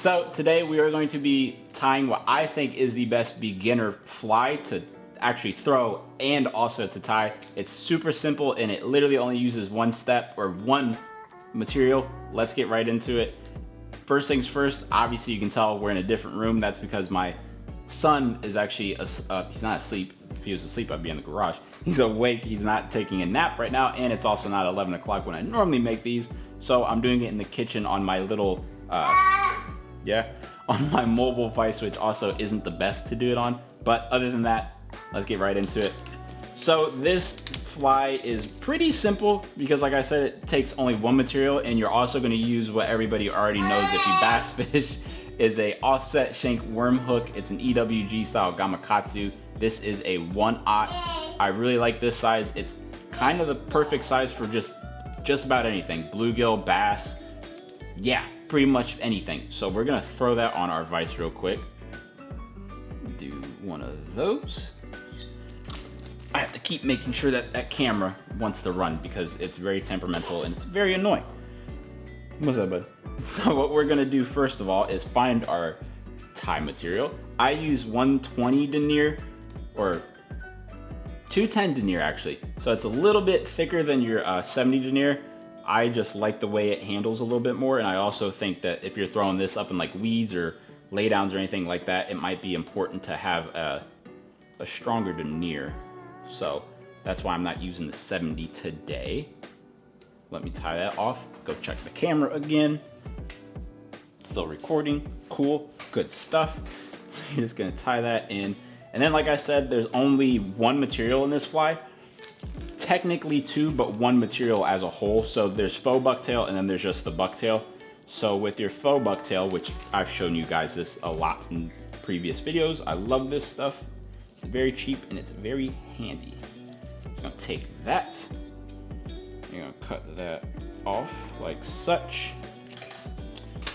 So today we are going to be tying what I think is the best beginner fly to actually throw and also to tie. It's super simple and it literally only uses one step or one material. Let's get right into it. First things first, obviously you can tell we're in a different room. That's because my son is actually, he's not asleep. If he was asleep, I'd be in the garage. He's awake, he's not taking a nap right now, and it's also not 11 o'clock when I normally make these. So I'm doing it in the kitchen on my little, on my mobile vise, which also isn't the best to do it on. But other than that, let's get right into it. So this fly is pretty simple because, like I said, it takes only one material, and you're also going to use what everybody already knows if you bass fish is a offset shank worm hook. It's an EWG style gamakatsu. This is a 1/0. I really like this size. It's kind of the perfect size for just about anything. Bluegill, bass, yeah, pretty much anything. So we're gonna throw that on our vise real quick. Do one of those. I have to keep making sure that that camera wants to run because it's very temperamental and it's very annoying. What's up, bud? So what we're gonna do first of all is find our tie material. I use 120 denier or 210 denier actually. So it's a little bit thicker than your 70 denier. I just like the way it handles a little bit more, and I also think that if you're throwing this up in like weeds or laydowns or anything like that, it might be important to have a stronger denier. So that's why I'm not using the 70 today. Let me tie that off. Go check the camera again. Still recording. Cool. Good stuff. So you're just gonna tie that in. And then, like I said, there's only one material in this fly. Technically two, but one material as a whole. So there's faux bucktail and then there's just the bucktail. So with your faux bucktail, which I've shown you guys this a lot in previous videos, I love this stuff. It's very cheap and it's very handy. I'm gonna take that. You're gonna cut that off like such.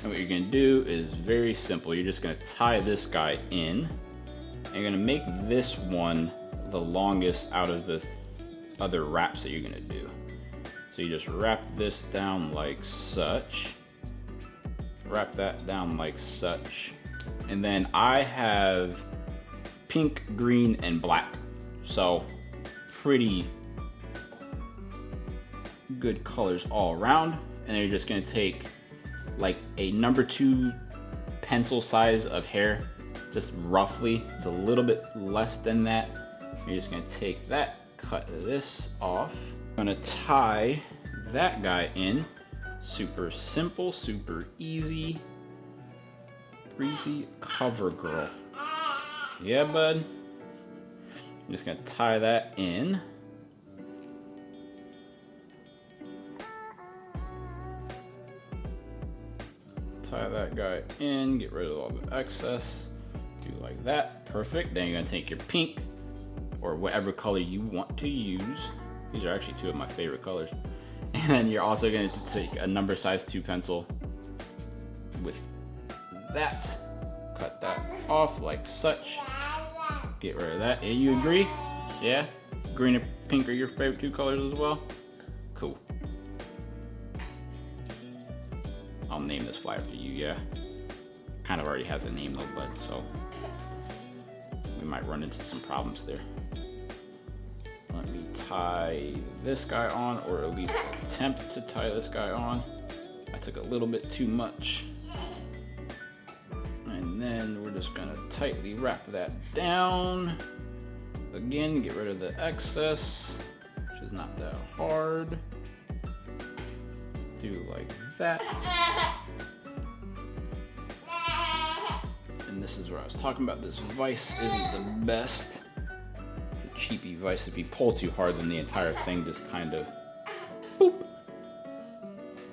And what you're gonna do is very simple. You're just gonna tie this guy in. And you're gonna make this one the longest out of the other wraps that you're gonna do. So you just wrap this down like such. Wrap that down like such. And then I have pink, green, and black. So pretty good colors all around. And then you're just gonna take like a number 2 pencil size of hair, just roughly. It's a little bit less than that. You're just gonna take that, cut this off. I'm gonna tie that guy in. Super simple, super easy. Breezy cover girl. Yeah, bud. I'm just gonna tie that in. Tie that guy in, get rid of all the excess. Do like that, perfect. Then you're gonna take your pink or whatever color you want to use. These are actually 2 of my favorite colors. And then you're also going to take a number size 2 pencil with that. Cut that off like such. Get rid of that. Yeah, you agree? Yeah? Green and pink are your favorite 2 colors as well? Cool. I'll name this fly after you, yeah? Kind of already has a name though, bud, so we might run into some problems there. Let me tie this guy on, or at least attempt to tie this guy on. I took a little bit too much. And then we're just gonna tightly wrap that down. Again, get rid of the excess, which is not that hard. Do like that. And this is where I was talking about. This vise isn't the best. It's a cheapy vise. If you pull too hard, then the entire thing just kind of boop.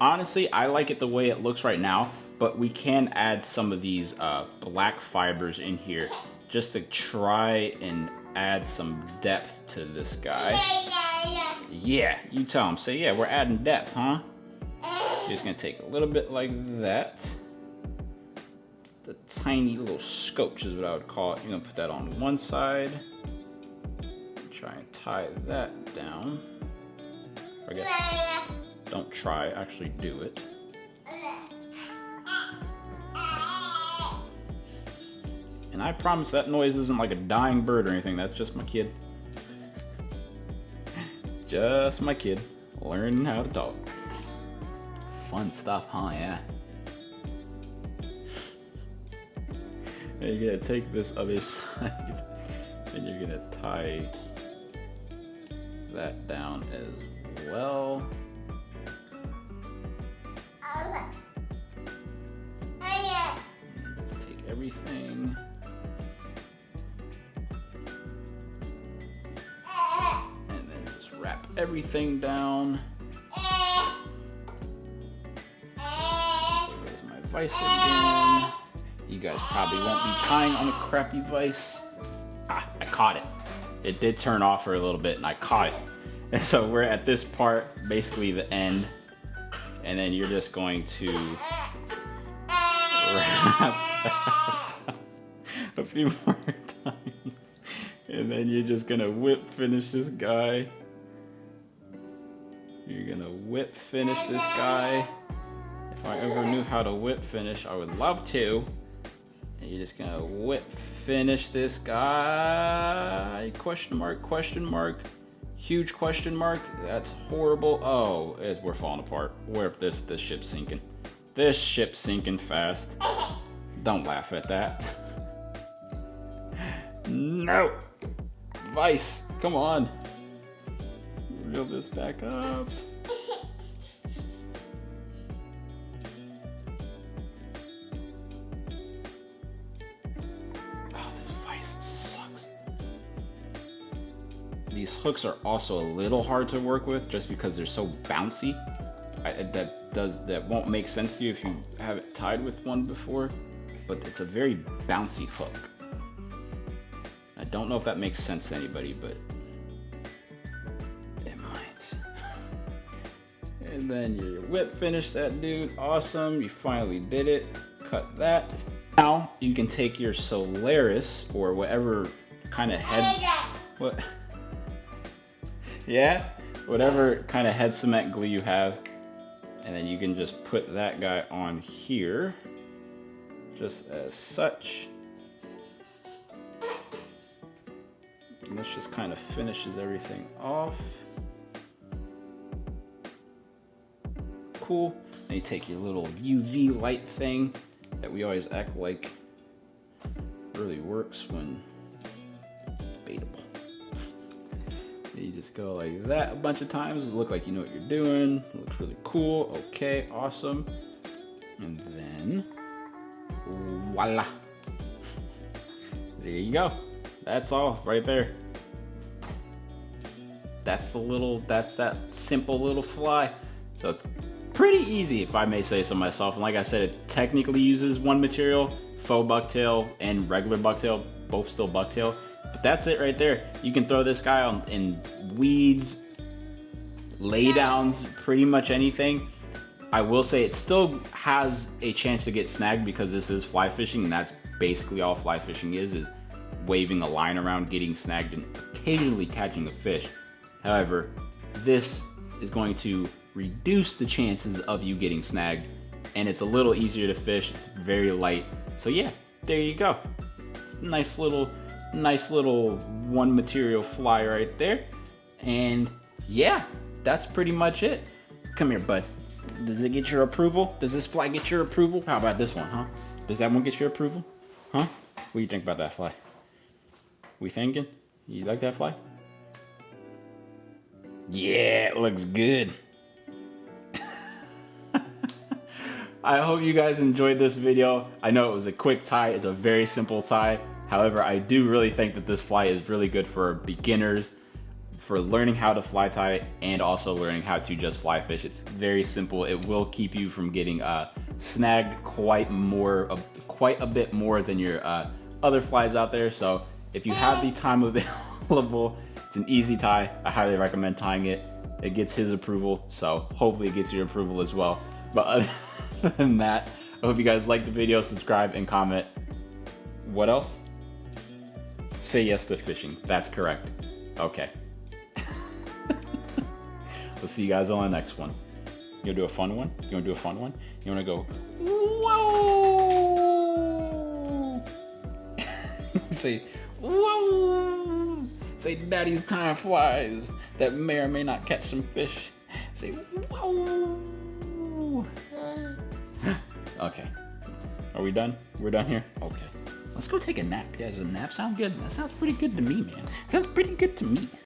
Honestly, I like it the way it looks right now, but we can add some of these black fibers in here just to try and add some depth to this guy. Yeah, you tell him. Say, yeah, we're adding depth, huh? Just gonna take a little bit like that. The tiny little scotch is what I would call it. You're gonna put that on one side. Try and tie that down. I guess don't try, actually do it. And I promise that noise isn't like a dying bird or anything. That's just my kid. Just my kid learning how to talk. Fun stuff, huh? Yeah. And you're gonna take this other side and you're gonna tie that down as well. Just take everything. And then just wrap everything down. There's my vise again. You guys probably won't be tying on a crappy vise. Ah, I caught it. It did turn off for a little bit and I caught it. And so we're at this part, basically the end. And then you're just going to wrap that a few more times. And then you're just gonna whip finish this guy. You're gonna whip finish this guy. If I ever knew how to whip finish, I would love to. And you're just gonna whip finish this guy. Question mark, question mark. Huge question mark. That's horrible. Oh, we're falling apart. Where if this ship's sinking. This ship's sinking fast. Don't laugh at that. No! Vise, come on. Reel this back up. These hooks are also a little hard to work with just because they're so bouncy. That won't make sense to you if you have it tied with one before, but it's a very bouncy hook. I don't know if that makes sense to anybody, but it might. And then you whip finish that dude. Awesome, you finally did it. Cut that. Now you can take your Solaris or whatever kind of head. What? Yeah, whatever kind of head cement glue you have, and then you can just put that guy on here, just as such. And this just kind of finishes everything off. Cool. And you take your little UV light thing that we always act like really works when baitable. You just go like that a bunch of times. Look like you know what you're doing. Looks really cool. Okay, awesome. And then, voila. There you go. That's all right there. That's that simple little fly. So it's pretty easy, if I may say so myself. And like I said, it technically uses one material, faux bucktail and regular bucktail, both still bucktail. But that's it right there. You can throw this guy on in weeds, laydowns, pretty much anything. I will say it still has a chance to get snagged because this is fly fishing, and that's basically all fly fishing is waving a line around, getting snagged, and occasionally catching a fish. However, this is going to reduce the chances of you getting snagged, and it's a little easier to fish. It's very light. So yeah, there you go. It's a nice little one material fly right there. And yeah, that's pretty much it. Come here, bud. Does it get your approval? Does this fly get your approval? How about this one, huh? Does that one get your approval? Huh? What do you think about that fly? We thinking? You like that fly? Yeah, it looks good. I hope you guys enjoyed this video. I know it was a quick tie. It's a very simple tie. However, I do really think that this fly is really good for beginners, for learning how to fly tie and also learning how to just fly fish. It's very simple. It will keep you from getting snagged quite a bit more than your other flies out there. So if you have the time available, it's an easy tie. I highly recommend tying it. It gets his approval, so hopefully it gets your approval as well. But other than that, I hope you guys liked the video, subscribe, and comment. What else? Say yes to fishing. That's correct. Okay. We'll see you guys on the next one. You wanna do a fun one? You wanna do a fun one? You wanna go, whoa! Say, whoa! Say, daddy's time flies that may or may not catch some fish. Say, whoa! Okay. Are we done? We're done here? Okay. Let's go take a nap. Yeah, does a nap sound good? That sounds pretty good to me, man. Sounds pretty good to me.